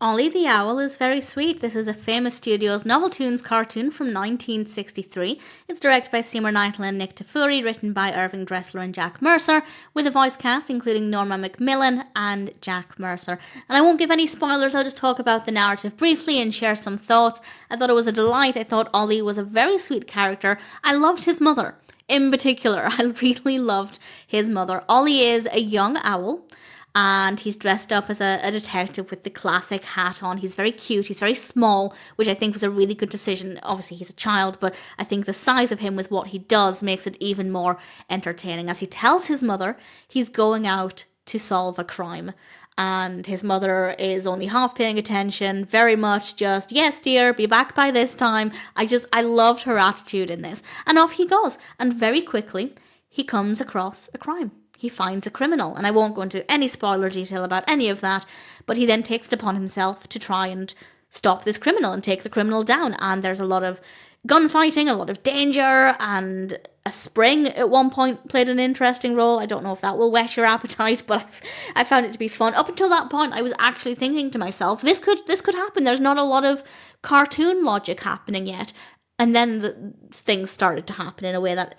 Ollie the Owl is very sweet. This is a famous studios Noveltoons cartoon from 1963. It's directed by Seymour Kneitel and Nick Tafuri, written by Irving, Dressler and Jack Mercer, with a voice cast including Norma, MacMillan and Jack Mercer. And I won't give any spoilers, I'll just talk about the narrative briefly and share some thoughts. I thought it was a delight. I thought Ollie was a very sweet character. I loved his mother. In particular, I really loved his mother. Ollie is a young owl, and he's dressed up as a detective with the classic hat on. He's very cute, he's very small, which I think was a really good decision. Obviously he's a child, but I think the size of him with what he does makes it even more entertaining. As he tells his mother he's going out to solve a crime, and his mother is only half paying attention, very much just, yes dear, be back by this time. I loved her attitude in this. And off he goes, and very quickly he comes across a crime. He finds a criminal, and I won't go into any spoiler detail about any of that, but he then takes it upon himself to try and stop this criminal and take the criminal down. And there's a lot of gunfighting, a lot of danger, and a spring at one point played an interesting role. I don't know if that will whet your appetite, but I found it to be fun. Up until that point, I was actually thinking to myself, this could happen. There's not a lot of cartoon logic happening yet. And then things started to happen in a way that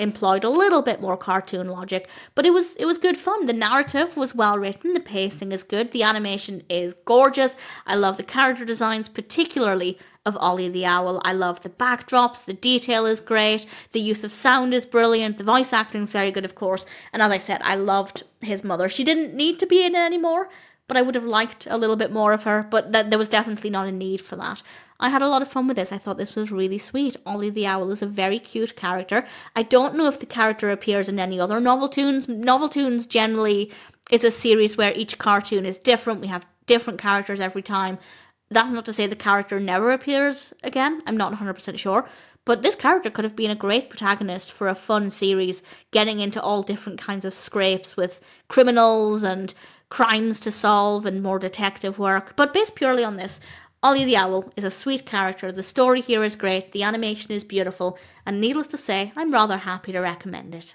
employed a little bit more cartoon logic. But it was good fun. The narrative was well written. The pacing is good. The animation is gorgeous. I love the character designs, particularly of Ollie the Owl. I love the backdrops. The detail is great. The use of sound is brilliant. The voice acting is very good, of course. And as I said, I loved his mother. She didn't need to be in it anymore, but I would have liked a little bit more of her. But there was definitely not a need for that. I had a lot of fun with this. I thought this was really sweet. Ollie the Owl is a very cute character. I don't know if the character appears in any other Noveltoons. Noveltoons generally is a series where each cartoon is different. We have different characters every time. That's not to say the character never appears again. I'm not 100% sure. But this character could have been a great protagonist for a fun series, getting into all different kinds of scrapes with criminals and crimes to solve and more detective work. But based purely on this, Ollie the Owl is a sweet character. The story here is great, the animation is beautiful, and needless to say, I'm rather happy to recommend it.